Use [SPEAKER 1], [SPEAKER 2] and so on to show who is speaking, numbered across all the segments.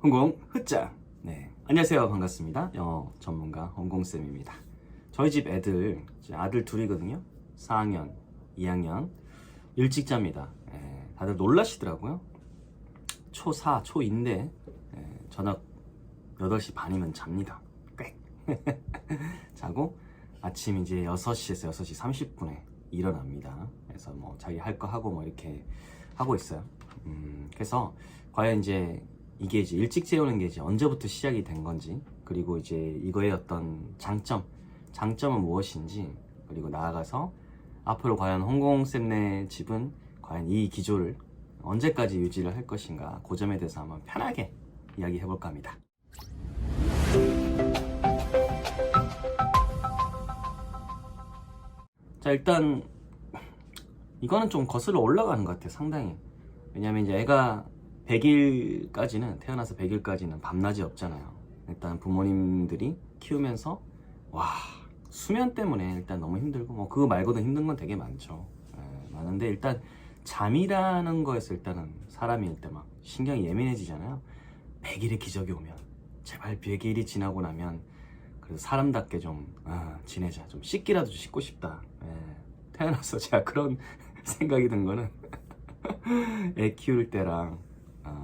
[SPEAKER 1] 홍공 흐짜. 네, 안녕하세요. 반갑습니다. 영어 전문가 홍공쌤입니다. 저희 집 애들, 아들 둘이거든요. 4학년, 2학년, 일찍 잡니다. 다들 놀라시더라고요. 초4, 초2인데 저녁 8시 반이면 잡니다. 꽥. 자고 아침 이제 6시에서 6시 30분에 일어납니다. 그래서 뭐 자기 할 거 하고 뭐 이렇게 하고 있어요. 그래서 과연 이제 이게 이제 일찍 재우는 게 이제 언제부터 시작이 된 건지, 그리고 이제 이거의 어떤 장점은 무엇인지, 그리고 나아가서 앞으로 과연 홍공쌤네 집은 과연 이 기조를 언제까지 유지를 할 것인가, 그 점에 대해서 한번 편하게 이야기해 볼까 합니다. 자, 일단 이거는 좀 거슬러 올라가는 것 같아요, 상당히. 왜냐면 이제 애가 100일까지는, 태어나서 100일까지는 밤낮이 없잖아요. 일단 부모님들이 키우면서 수면 때문에 일단 너무 힘들고, 뭐 그거 말고도 힘든 건 되게 많죠. 많은데 일단 잠이라는 거에서 일단은 사람이 일단 막 신경이 예민해지잖아요. 100일의 기적이 오면, 제발 100일이 지나고 나면 그래도 사람답게 좀 지내자, 좀 씻기라도 좀 씻고 싶다. 태어나서 제가 그런 생각이 든 거는 애 키울 때랑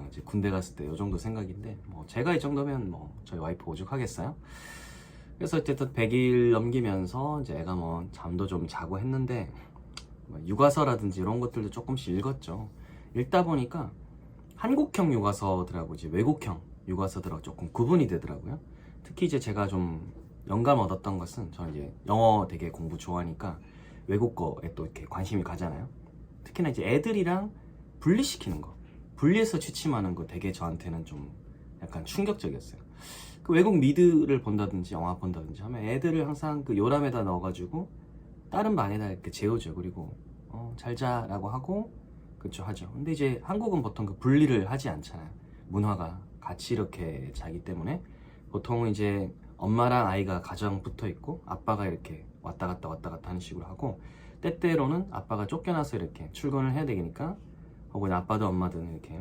[SPEAKER 1] 이제 군대 갔을 때 요 정도 생각인데, 뭐 제가 이 정도면 뭐 저희 와이프 오죽하겠어요? 그래서 어쨌든 100일 넘기면서 이제 애가 뭐 잠도 좀 자고 했는데, 뭐 육아서라든지 이런 것들도 조금씩 읽었죠. 읽다 보니까 한국형 육아서들하고 이제 외국형 육아서들하고 조금 구분이 되더라고요. 특히 이제 제가 좀 영감 얻었던 것은, 저는 이제 영어 되게 공부 좋아하니까 외국 거에 또 이렇게 관심이 가잖아요. 특히나 이제 애들이랑 분리시키는 거, 분리해서 취침하는 거 되게 저한테는 좀 약간 충격적이었어요. 그 외국 미드를 본다든지 영화 본다든지 하면 애들을 항상 그 요람에다 넣어가지고 다른 방에다 이렇게 재우죠. 그리고 잘 자라고 하고, 그쵸, 하죠. 근데 이제 한국은 보통 그 분리를 하지 않잖아요. 문화가 같이 이렇게 자기 때문에 보통은 이제 엄마랑 아이가 가정 붙어 있고, 아빠가 이렇게 왔다 갔다 하는 식으로 하고, 때때로는 아빠가 쫓겨나서 이렇게 출근을 해야 되니까, 혹은 아빠든 엄마든 이렇게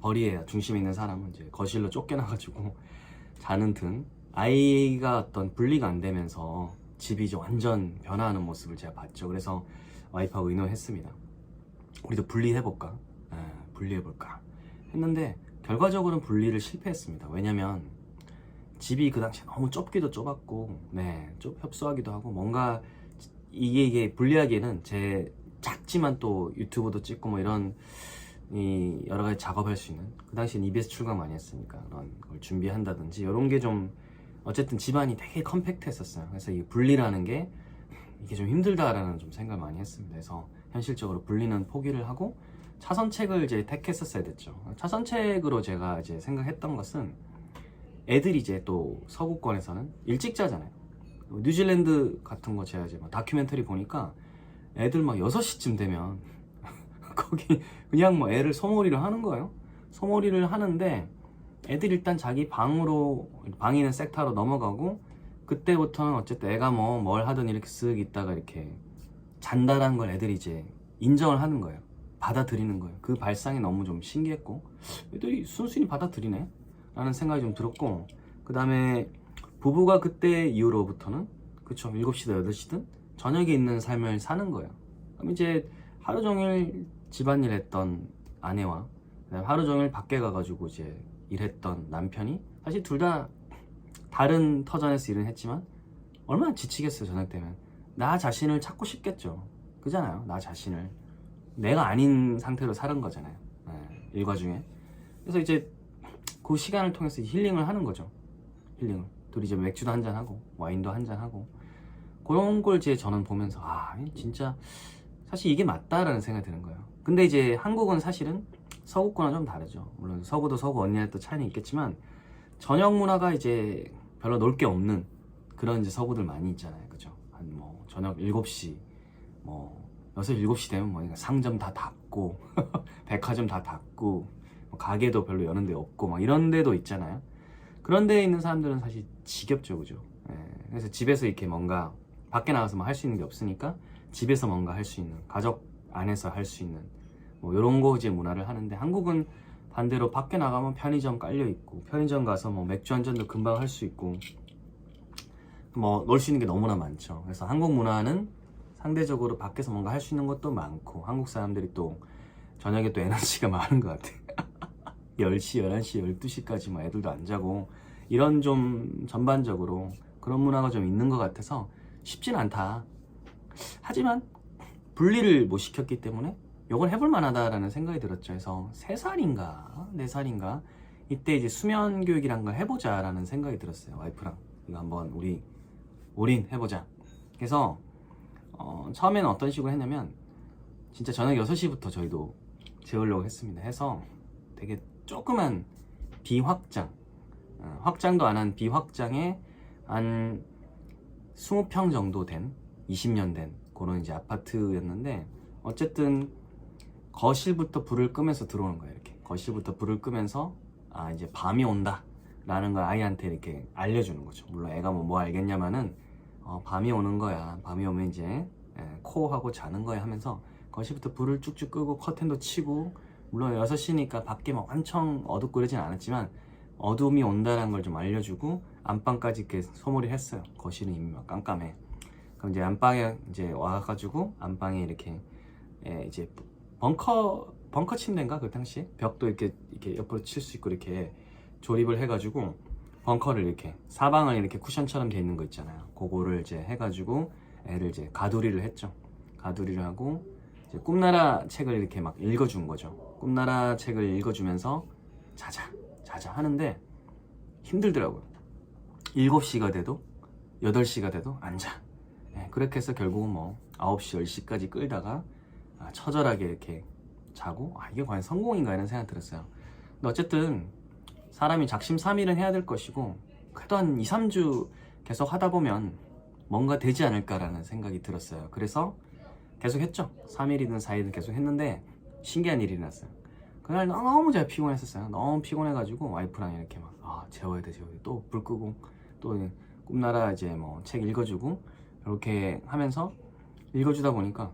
[SPEAKER 1] 거리에 중심에 있는 사람은 이제 거실로 쫓겨나가지고 자는 등, 아이가 어떤 분리가 안 되면서 집이 이제 완전 변화하는 모습을 제가 봤죠. 그래서 와이프하고 의논했습니다. 우리도 분리해볼까? 분리해볼까? 했는데 결과적으로는 분리를 실패했습니다. 왜냐면 집이 그 당시에 너무 좁기도 좁았고, 좀 협소하기도 하고, 뭔가 이게 분리하기에는 제 작지만 또 유튜브도 찍고 뭐 이런 이 여러 가지 작업할 수 있는, 그 당시엔 EBS 출강 많이 했으니까 그런 걸 준비한다든지 이런 게 좀, 어쨌든 집안이 되게 컴팩트했었어요. 그래서 이 분리라는 게 이게 좀 힘들다라는 좀 생각을 많이 했습니다. 그래서 현실적으로 분리는 포기를 하고 차선책을 이제 택했었어야 됐죠. 차선책으로 제가 이제 생각했던 것은, 애들이 이제 또 서구권에서는 일찍 자잖아요. 뉴질랜드 같은 거 제가 이제 막 다큐멘터리 보니까 애들 막 6시쯤 되면 거기 그냥 뭐 애를 소몰이를 하는 거예요. 소몰이를 하는데 애들이 일단 자기 방으로, 방이 있는 섹터로 넘어가고, 그때부터는 어쨌든 애가 뭐 뭘 하든 이렇게 쓱 있다가 이렇게 잔다라는 걸 애들이 이제 인정을 하는 거예요. 받아들이는 거예요. 그 발상이 너무 좀 신기했고, 애들이 순순히 받아들이네 라는 생각이 좀 들었고, 그 다음에 부부가 그때 이후로부터는, 그쵸, 7시든 8시든 저녁에 있는 삶을 사는 거예요. 그럼 이제 하루 종일 집안일 했던 아내와, 그다음에 하루 종일 밖에 가가지고 이제 일했던 남편이, 사실 둘 다 다른 터전에서 일은 했지만 얼마나 지치겠어요. 저녁 되면 나 자신을 찾고 싶겠죠. 그잖아요. 나 자신을, 내가 아닌 상태로 사는 거잖아요. 일과 중에. 그래서 이제 그 시간을 통해서 힐링을 하는 거죠. 힐링을. 둘이 이제 맥주도 한잔하고 와인도 한잔하고, 그런 걸 이제 저는 보면서 진짜 사실 이게 맞다라는 생각이 드는 거예요. 근데 이제 한국은 사실은 서구권과 좀 다르죠. 물론 서구도 서구 언니랑 또 차이는 있겠지만, 저녁 문화가 이제 별로 놀 게 없는 그런 이제 서구들 많이 있잖아요. 그죠? 한 뭐 저녁 7시, 뭐 6시 7시 되면 뭐 상점 다 닫고 백화점 다 닫고, 뭐 가게도 별로 여는 데 없고 막 이런 데도 있잖아요. 그런 데에 있는 사람들은 사실 지겹죠. 그죠? 그래서 집에서 이렇게 뭔가 밖에 나가서 뭐 할 수 있는 게 없으니까 집에서 뭔가 할 수 있는, 가족 안에서 할 수 있는 뭐 이런 거 이제 문화를 하는데, 한국은 반대로 밖에 나가면 편의점 깔려 있고, 편의점 가서 뭐 맥주 한 잔도 금방 할 수 있고, 뭐 놀 수 있는 게 너무나 많죠. 그래서 한국 문화는 상대적으로 밖에서 뭔가 할 수 있는 것도 많고, 한국 사람들이 또 저녁에 또 에너지가 많은 것 같아요. 10시, 11시, 12시까지 뭐 애들도 안 자고, 이런 좀 전반적으로 그런 문화가 좀 있는 것 같아서 쉽진 않다. 하지만 분리를 못 시켰기 때문에 이걸 해볼 만하다라는 생각이 들었죠. 그래서 3살인가 4살인가 이때 이제 수면 교육이란 걸 해보자라는 생각이 들었어요. 와이프랑 이거 한번 우리 올인해보자. 그래서 처음에는 어떤 식으로 했냐면 진짜 저녁 6시부터 저희도 재우려고 했습니다. 해서 되게 조그만 비확장, 확장도 안 한 비확장에 한 20평 정도 된 20년 된 그런 이제 아파트였는데, 어쨌든 거실부터 불을 끄면서 들어오는 거예요. 이렇게 거실부터 불을 끄면서 아 이제 밤이 온다 라는 걸 아이한테 이렇게 알려주는 거죠. 물론 애가 뭐 알겠냐마는 밤이 오는 거야, 밤이 오면 이제 코하고 자는 거야 하면서 거실부터 불을 쭉쭉 끄고 커튼도 치고, 물론 6시니까 밖에 막 엄청 어둡고 그러진 않았지만 어둠이 온다는 걸 좀 알려주고 안방까지 이렇게 소몰이 했어요. 거실은 이미 막 깜깜해. 그럼 이제 안방에 이제 와가지고 안방에 이렇게 이제 벙커 침대인가 그 당시에 벽도 이렇게 옆으로 칠 수 있고 이렇게 조립을 해가지고 벙커를 이렇게 사방을 이렇게 쿠션처럼 돼 있는 거 있잖아요. 그거를 이제 해가지고 애를 이제 가두리를 했죠. 가두리를 하고 이제 꿈나라 책을 이렇게 막 읽어준 거죠. 꿈나라 책을 읽어주면서 자자 하는데 힘들더라고요. 7시가 돼도 8시가 돼도 안 자. 그렇게 해서 결국은 뭐 9시, 10시까지 끌다가 처절하게 이렇게 자고, 이게 과연 성공인가 이런 생각이 들었어요. 근데 어쨌든 사람이 작심삼일은 해야 될 것이고, 그래도 한 2, 3주 계속 하다 보면 뭔가 되지 않을까라는 생각이 들었어요. 그래서 계속 했죠. 3일이든 4일이든 계속 했는데 신기한 일이 났어요. 그날 너무 제가 피곤했었어요. 너무 피곤해가지고 와이프랑 이렇게 막 재워야 돼. 또 불 끄고 또 꿈나라 이제 뭐 책 읽어주고 이렇게 하면서 읽어주다 보니까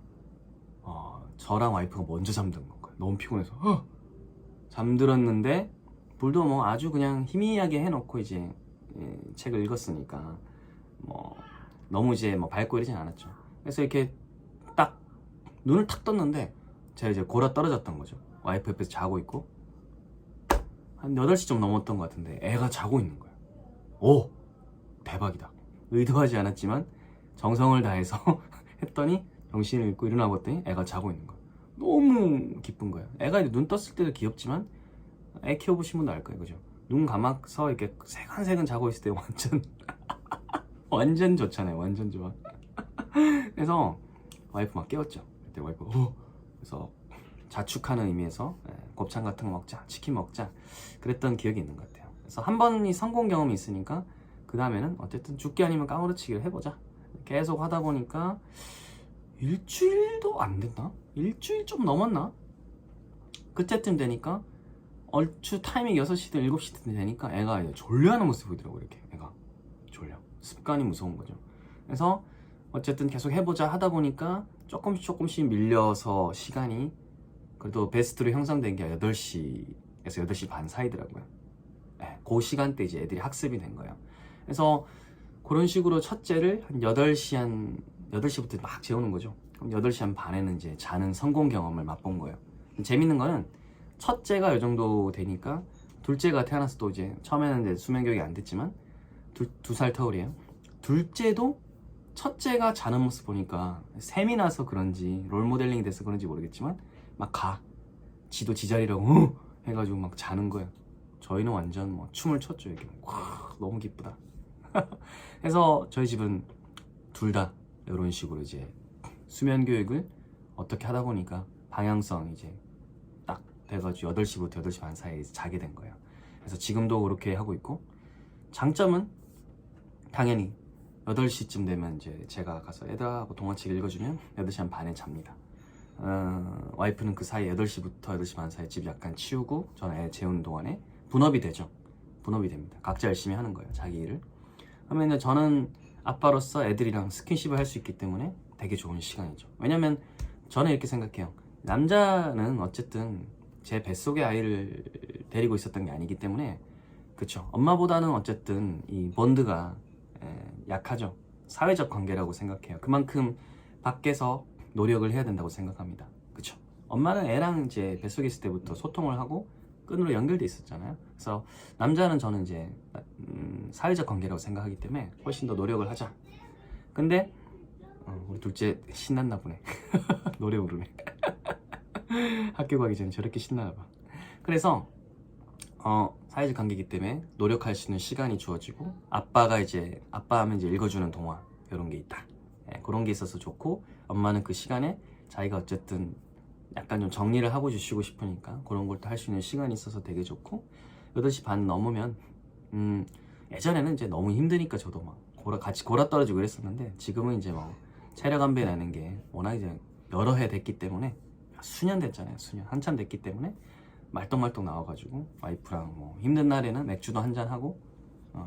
[SPEAKER 1] 저랑 와이프가 먼저 잠든 건가요. 너무 피곤해서 잠들었는데 불도 뭐 아주 그냥 희미하게 해놓고 이제 책을 읽었으니까 뭐 너무 이제 뭐 밝고 이러진 않았죠. 그래서 이렇게 딱 눈을 탁 떴는데 제가 이제 골아 떨어졌던 거죠. 와이프 옆에서 자고 있고 한 8시 좀 넘었던 것 같은데 애가 자고 있는 거예요. 오! 대박이다. 의도하지 않았지만 정성을 다해서 했더니 정신을 잃고 일어나 봤더니 애가 자고 있는 거예요. 너무 기쁜 거예요. 애가 이제 눈 떴을 때도 귀엽지만 애 키워보신 분도 알 거예요. 그죠? 눈 감아서 이렇게 세간세간 자고 있을 때 완전 좋잖아요. 완전 좋아. 그래서 와이프 막 깨웠죠. 그때 와이프 그래서 자축하는 의미에서 곱창 같은 거 먹자, 치킨 먹자 그랬던 기억이 있는 것 같아요. 그래서 한 번이 성공 경험이 있으니까 그 다음에는 어쨌든 죽기 아니면 까무러치기를 해보자. 계속 하다 보니까 일주일도 안 됐나? 일주일 좀 넘었나? 그때쯤 되니까 얼추 타이밍 6시든 7시든 되니까 애가 이제 졸려하는 모습이 보이더라고요. 이렇게 애가 졸려. 습관이 무서운 거죠. 그래서 어쨌든 계속 해보자 하다 보니까 조금씩 밀려서 시간이 그래도 베스트로 형성된 게 8시에서 8시 반 사이더라고요. 그 시간대 이제 애들이 학습이 된 거예요. 그래서 그런 식으로 첫째를 한 8시부터 막 재우는 거죠. 그럼 8시 한 반에는 이제 자는 성공 경험을 맛본 거예요. 재밌는 거는 첫째가 이 정도 되니까 둘째가 태어나서 또 이제 처음에는 이제 수면 교육이 안 됐지만 2살 터울이에요. 둘째도 첫째가 자는 모습 보니까 셈이 나서 그런지 롤 모델링이 돼서 그런지 모르겠지만 막 지도 지자리라고 해가지고 막 자는 거예요. 저희는 완전 뭐 춤을 췄죠. 이게 너무 기쁘다. 그래서 저희 집은 둘 다 이런 식으로 이제 수면 교육을 어떻게 하다 보니까 방향성 이제 딱 돼가지고 8시부터 8시 반 사이에 자게 된 거예요. 그래서 지금도 그렇게 하고 있고, 장점은 당연히 8시쯤 되면 이제 제가 가서 애들하고 동화책 읽어주면 8시 한 반에 잡니다. 와이프는 그 사이 8시부터 8시 반 사이에 집 약간 치우고 저는 애 재우는 동안에 분업이 되죠. 분업이 됩니다. 각자 열심히 하는 거예요. 자기 일을. 그러면 저는 아빠로서 애들이랑 스킨십을 할 수 있기 때문에 되게 좋은 시간이죠. 왜냐면 저는 이렇게 생각해요. 남자는 어쨌든 제 뱃속에 아이를 데리고 있었던 게 아니기 때문에 그쵸. 엄마보다는 어쨌든 이 본드가 약하죠. 사회적 관계라고 생각해요. 그만큼 밖에서 노력을 해야 된다고 생각합니다. 그쵸. 엄마는 애랑 이제 뱃속에 있을 때부터 소통을 하고 끈으로 연결돼 있었잖아요. 그래서 남자는 저는 이제 사회적 관계라고 생각하기 때문에 훨씬 더 노력을 하자. 근데 우리 둘째 신났나 보네. 노래 부르네. 학교 가기 전에 저렇게 신나나 봐. 그래서 사회적 관계이기 때문에 노력할 수 있는 시간이 주어지고 아빠 하면 이제 읽어주는 동화 이런 게 있다. 그런 게 있어서 좋고 엄마는 그 시간에 자기가 어쨌든 약간 좀 정리를 하고 주시고 싶으니까 그런 걸 또 할 수 있는 시간이 있어서 되게 좋고 8시 반 넘으면 예전에는 이제 너무 힘드니까 저도 막 같이 골아 떨어지고 그랬었는데 지금은 이제 뭐 체력 안배 내는 게 워낙 이제 여러 해 됐기 때문에 수년 됐잖아요. 수년 한참 됐기 때문에 말똥말똥 나와가지고 와이프랑 뭐 힘든 날에는 맥주도 한잔 하고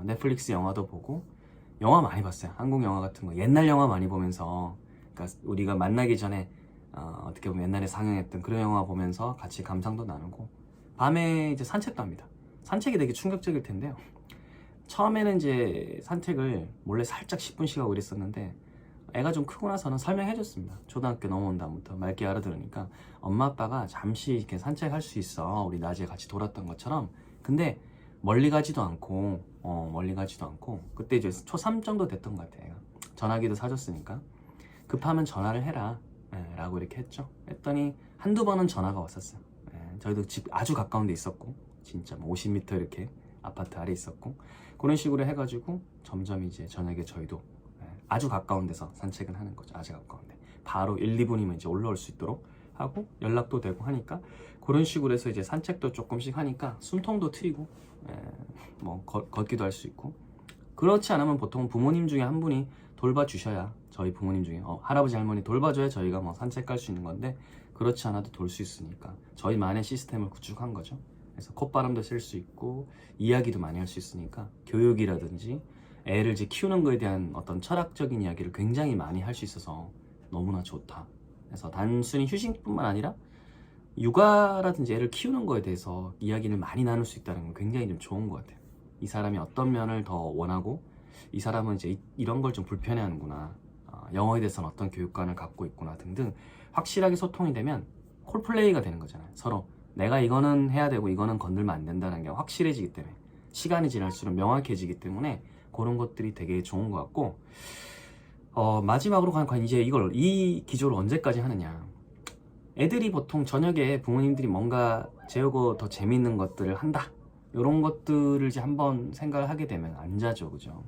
[SPEAKER 1] 넷플릭스 영화도 보고 영화 많이 봤어요. 한국 영화 같은 거 옛날 영화 많이 보면서 그러니까 우리가 만나기 전에 어떻게 보면 옛날에 상영했던 그런 영화 보면서 같이 감상도 나누고 밤에 이제 산책도 합니다. 산책이 되게 충격적일 텐데요. 처음에는 이제 산책을 몰래 살짝 10분씩 하고 그랬었는데 애가 좀 크고 나서는 설명해 줬습니다. 초등학교 넘어온 다음부터 맑게 알아들으니까 엄마 아빠가 잠시 이렇게 산책할 수 있어. 우리 낮에 같이 돌았던 것처럼. 근데 멀리 가지도 않고 그때 이제 초3 정도 됐던 것 같아요. 전화기도 사줬으니까 급하면 전화를 해라 라고 이렇게 했죠. 했더니 한두 번은 전화가 왔었어요. 저희도 집 아주 가까운 데 있었고 진짜 뭐 50m 이렇게 아파트 아래 있었고 그런 식으로 해가지고 점점 이제 저녁에 저희도 아주 가까운 데서 산책을 하는 거죠. 아주 가까운데 바로 1, 2분이면 이제 올라올 수 있도록 하고 연락도 되고 하니까 그런 식으로 해서 이제 산책도 조금씩 하니까 숨통도 트이고 뭐 걷기도 할 수 있고 그렇지 않으면 보통 부모님 중에 한 분이 돌봐주셔야 저희 부모님 중에 할아버지 할머니 돌봐줘야 저희가 뭐 산책 갈 수 있는 건데 그렇지 않아도 돌 수 있으니까 저희만의 시스템을 구축한 거죠. 그래서 콧바람도 쐴 수 있고 이야기도 많이 할 수 있으니까 교육이라든지 애를 이제 키우는 거에 대한 어떤 철학적인 이야기를 굉장히 많이 할 수 있어서 너무나 좋다. 그래서 단순히 휴식뿐만 아니라 육아라든지 애를 키우는 거에 대해서 이야기를 많이 나눌 수 있다는 건 굉장히 좀 좋은 것 같아요. 이 사람이 어떤 면을 더 원하고 이 사람은 이제 이런 걸 좀 불편해하는구나. 영어에 대해서는 어떤 교육관을 갖고 있구나 등등 확실하게 소통이 되면 콜플레이가 되는 거잖아요. 서로 내가 이거는 해야 되고 이거는 건들면 안 된다는 게 확실해지기 때문에 시간이 지날수록 명확해지기 때문에 그런 것들이 되게 좋은 것 같고 마지막으로 과연 이제 이 기조를 언제까지 하느냐. 애들이 보통 저녁에 부모님들이 뭔가 재우고 더 재밌는 것들을 한다 이런 것들을 이제 한번 생각을 하게 되면 안 자죠. 그죠?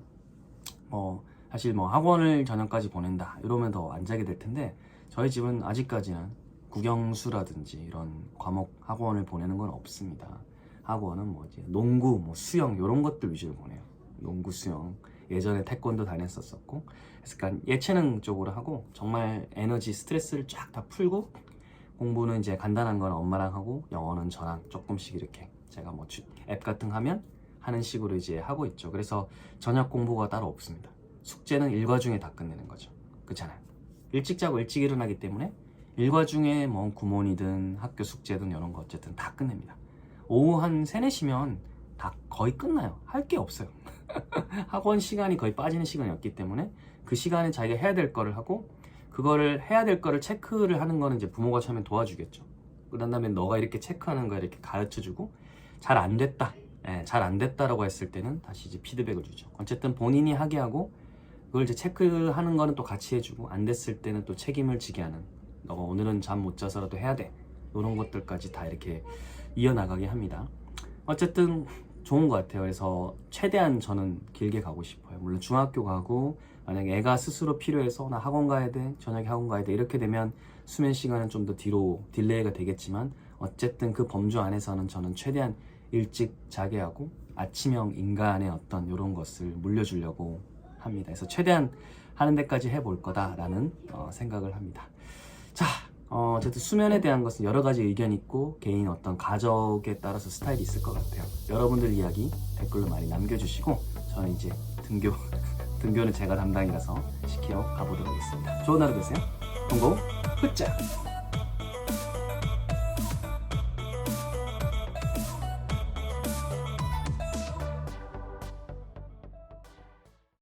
[SPEAKER 1] 사실 학원을 저녁까지 보낸다 이러면 더 안 자게 될 텐데 저희 집은 아직까지는 국영수라든지 이런 과목 학원을 보내는 건 없습니다. 학원은 이제 농구, 수영 이런 것들 위주로 보내요. 농구, 수영. 예전에 태권도 다녔었고 그래서 약간 예체능 쪽으로 하고 정말 에너지 스트레스를 쫙 다 풀고 공부는 이제 간단한 건 엄마랑 하고 영어는 저랑 조금씩 이렇게 제가 앱 같은 거 하면 하는 식으로 이제 하고 있죠. 그래서 저녁 공부가 따로 없습니다. 숙제는 일과 중에 다 끝내는 거죠. 그렇잖아요. 일찍 자고 일찍 일어나기 때문에 일과 중에 구몬이든 학교 숙제든 이런 거 어쨌든 다 끝냅니다. 오후 한 3, 4시면 다 거의 끝나요. 할 게 없어요. 학원 시간이 거의 빠지는 시간이었기 때문에 그 시간에 자기가 해야 될 거를 하고 그거를 해야 될 거를 체크를 하는 거는 이제 부모가 처음에 도와주겠죠. 그런 다음에 너가 이렇게 체크하는 거 이렇게 가르쳐주고 잘 안 됐다. 잘 안 됐다라고 했을 때는 다시 이제 피드백을 주죠. 어쨌든 본인이 하게 하고 그걸 이제 체크하는 거는 또 같이 해주고 안 됐을 때는 또 책임을 지게 하는 너가 오늘은 잠 못 자서라도 해야 돼. 이런 것들까지 다 이렇게 이어나가게 합니다. 어쨌든 좋은 것 같아요. 그래서 최대한 저는 길게 가고 싶어요. 물론 중학교 가고 만약에 애가 스스로 필요해서 나 학원 가야 돼, 저녁에 학원 가야 돼 이렇게 되면 수면 시간은 좀 더 뒤로 딜레이가 되겠지만 어쨌든 그 범주 안에서는 저는 최대한 일찍 자게 하고 아침형 인간의 어떤 이런 것을 물려주려고 합니다. 그래서 최대한 하는 데까지 해볼 거다라는 생각을 합니다. 자, 어쨌든 수면에 대한 것은 여러 가지 의견이 있고 개인 어떤 가족에 따라서 스타일이 있을 것 같아요. 여러분들 이야기 댓글로 많이 남겨주시고 저는 이제 등교는 제가 담당이라서 시키러 가보도록 하겠습니다. 좋은 하루 되세요. 공고 굿자.